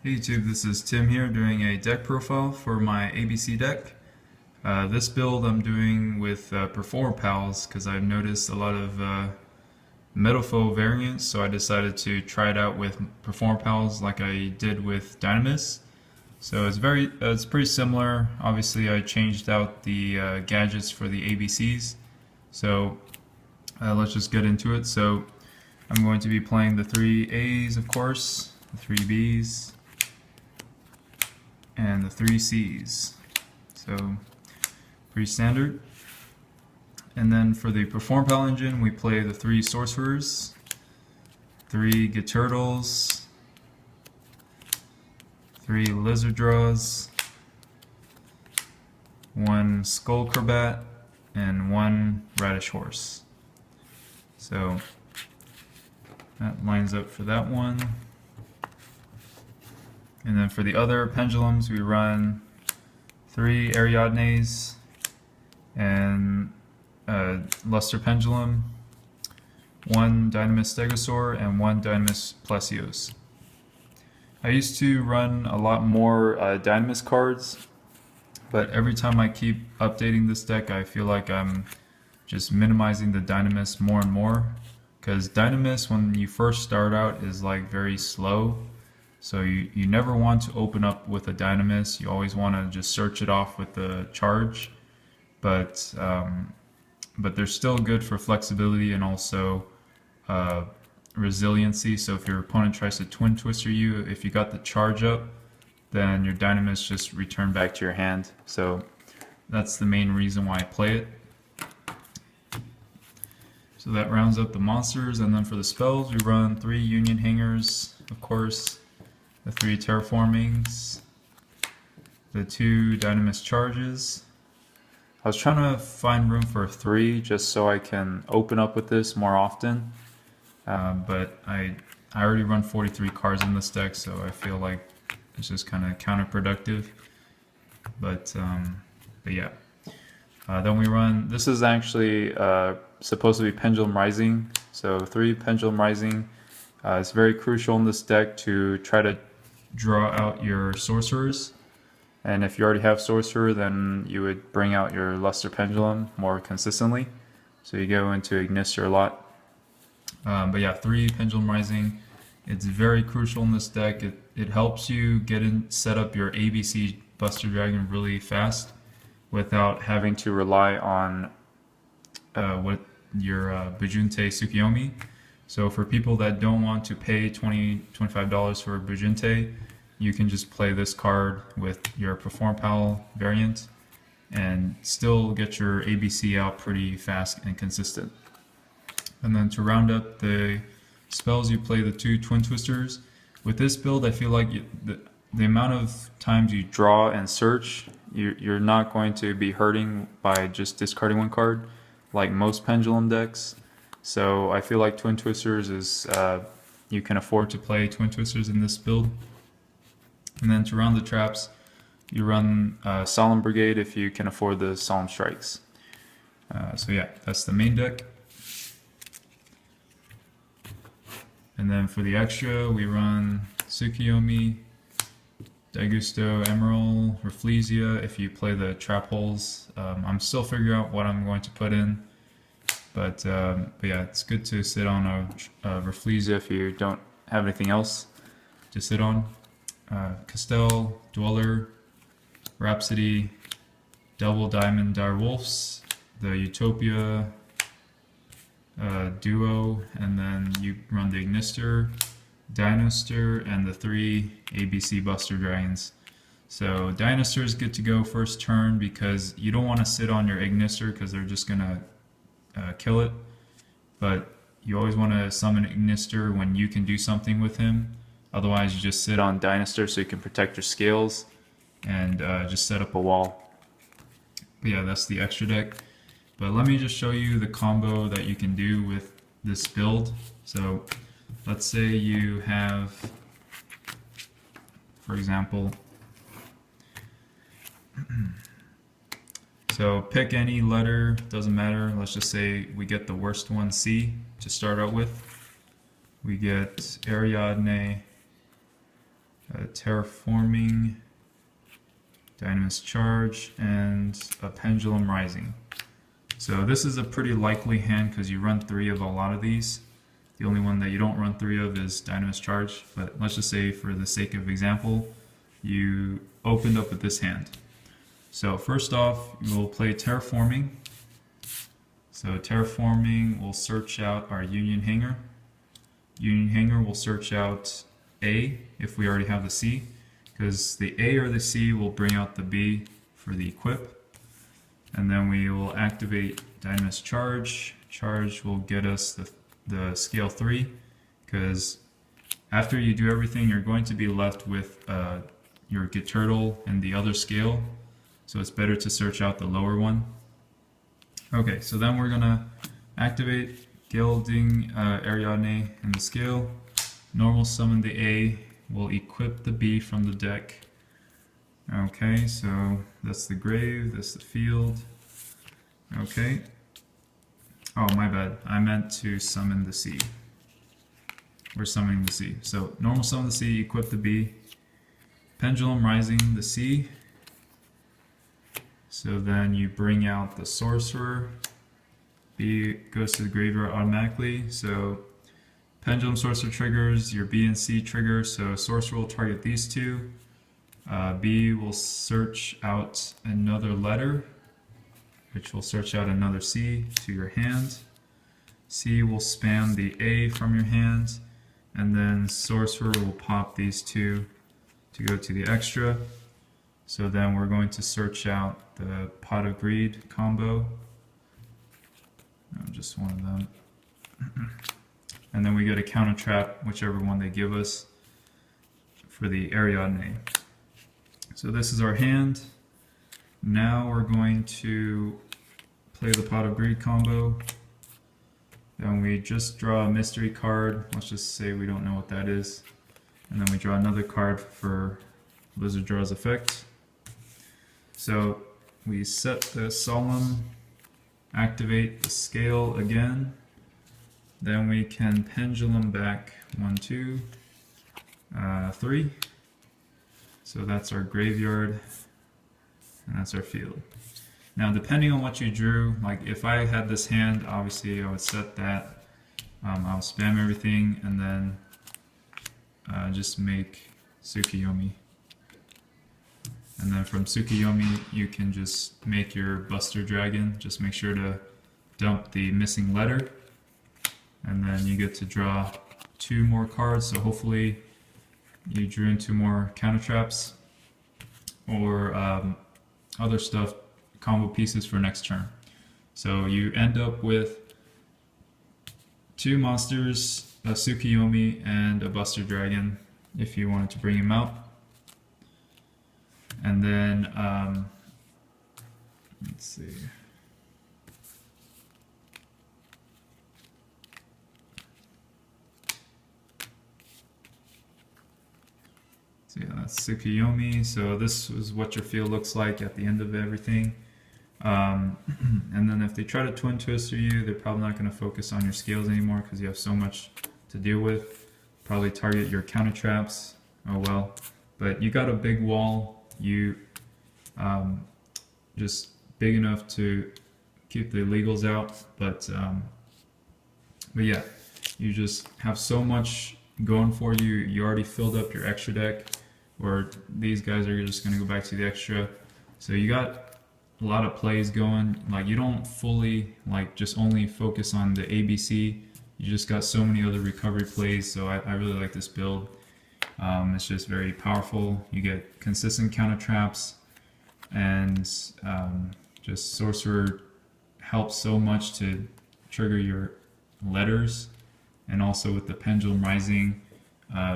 Hey YouTube, this is Tim here doing a deck profile for my ABC deck. This build I'm doing with Performapals because I've noticed a lot of Metalfoe variants, so I decided to try it out with Performapals like I did with Dynamis. So it's pretty similar. Obviously I changed out the gadgets for the ABCs. So let's just get into it. So I'm going to be playing the 3 A's, of course, the 3 B's, and the 3 C's. So pretty standard. And then for the Performapal engine, we play the 3 Sorcerers, 3 Geturtles, 3 Lizard Draws, 1 Skull Crobat, and 1 Radish Horse. So that lines up for that one. And then for the other pendulums, we run 3 Ariadnes and Luster Pendulum, 1 Dynamis Stegosaur, and 1 Dynamis Plesios. I used to run a lot more Dynamis cards, but every time I keep updating this deck, I feel like I'm just minimizing the Dynamis more and more. Because Dynamis, when you first start out, is like very slow. So you never want to open up with a Dynamis. You always want to just search it off with the charge. But they're still good for flexibility and also resiliency. So if your opponent tries to twin twister you, if you got the charge up, then your Dynamis just return back to your hand. So that's the main reason why I play it. So that rounds up the monsters, and then for the spells we run 3 Union Hangers, of course, the 3 Terraformings, the 2 Dynamis Charges. I was trying to find room for 3 just so I can open up with this more often, but I already run 43 cards in this deck, so I feel like it's just kind of counterproductive. But yeah. Then we run, this is actually supposed to be Pendulum Rising, so 3 Pendulum Rising. It's very crucial in this deck to try to draw out your Sorcerers, and if you already have Sorcerer, then you would bring out your Luster Pendulum more consistently, so you go into Ignister a lot. But yeah, 3 Pendulum Rising, it's very crucial in this deck. It helps you set up your ABC Buster Dragon really fast, without having to rely on what your Bujinte Tsukiyomi. So for people that don't want to pay $25 for Bujinte, you can just play this card with your Performapal variant and still get your ABC out pretty fast and consistent. And then to round up the spells, you play the 2 Twin Twisters. With this build, I feel like the amount of times you draw and search, you're not going to be hurting by just discarding 1 card like most pendulum decks. So I feel like Twin Twisters is, you can afford to play Twin Twisters in this build. And then to round the traps, you run Solemn Brigade if you can afford the Solemn Strikes. So yeah, that's the main deck. And then for the extra, we run Tsukiyomi, Daigusto, Emerald, Rafflesia if you play the trap holes. I'm still figuring out what I'm going to put in, but yeah, it's good to sit on a Rafflesia if you don't have anything else to sit on. Castell, Dweller, Rhapsody, Double Diamond Dire Wolves, the Utopia duo, and then you run the Ignister, Dinoster, and the 3 ABC Buster Dragons. So Dinoster is good to go first turn because you don't want to sit on your Ignister because they're just going to kill it. But you always want to summon Ignister when you can do something with him. Otherwise you just sit on Dinoster so you can protect your scales and just set up a wall. But yeah, that's the extra deck. But let me just show you the combo that you can do with this build. So let's say you have, for example, so pick any letter, doesn't matter. Let's just say we get the worst one, C, to start out with. We get Ariadne, a terraforming, dynamis charge, and a pendulum rising. So this is a pretty likely hand because you run 3 of a lot of these. The only one that you don't run 3 of is dynamis charge, but let's just say for the sake of example, you opened up with this hand. So first off, we'll play terraforming. So terraforming will search out our union hanger. Union hanger will search out A if we already have the C, because the A or the C will bring out the B for the equip. And then we will activate dynamis charge. Charge will get us the scale 3, because after you do everything, you're going to be left with your Get Turtle and the other scale. So it's better to search out the lower one. Okay, so then we're gonna activate Gilding Ariadne in the scale. Normal summon the A. We'll equip the B from the deck. Okay, so that's the grave, that's the field. Okay. Oh, my bad. I meant to summon the C. We're summoning the C. So normal summon the C, equip the B. Pendulum rising the C. So then you bring out the sorcerer. B goes to the graveyard automatically. So pendulum sorcerer triggers your B and C trigger. So sorcerer will target these 2. B will search out another letter, which will search out another C to your hand. C will spam the A from your hand, and then sorcerer will pop these 2 to go to the extra. So then we're going to search out the Pot of Greed combo. No, just one of them. And then we get a counter trap, whichever one they give us, for the Ariadne. So this is our hand. Now we're going to play the Pot of Greed combo. Then we just draw a mystery card. Let's just say we don't know what that is. And then we draw another card for Blizzard Draw's effect. So we set the Solemn, activate the scale again. Then we can pendulum back 1, 2, 3. So that's our graveyard, and that's our field. Now depending on what you drew, like if I had this hand, obviously I would set that. I'll spam everything and then just make Tsukiyomi. And then from Tsukiyomi you can just make your Buster Dragon. Just make sure to dump the missing letter. And then you get to draw 2 more cards, so hopefully you drew in 2 more counter traps or other stuff, combo pieces for next turn. So you end up with 2 monsters, a Tsukiyomi and a Buster Dragon if you wanted to bring him out. And then let's see. So yeah, that's Tsukiyomi. So this is what your field looks like at the end of everything. And then if they try to twin twister you, they're probably not going to focus on your scales anymore because you have so much to deal with. Probably target your counter traps. Oh well. But you got a big wall. You just big enough to keep the illegals out. But yeah, you just have so much going for you. You already filled up your extra deck, or these guys are just going to go back to the extra. So you got a lot of plays going. Like you don't fully like just only focus on the ABC. You just got so many other recovery plays. So I really like this build. It's just very powerful. You get consistent counter traps, and just sorcerer helps so much to trigger your letters. And also with the pendulum rising,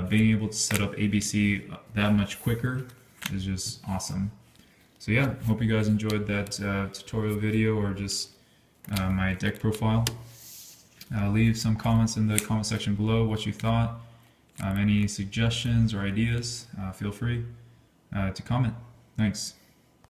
being able to set up ABC that much quicker is just awesome. So yeah, hope you guys enjoyed that tutorial video or just my deck profile. Leave some comments in the comment section below what you thought. Any suggestions or ideas, feel free to comment. Thanks.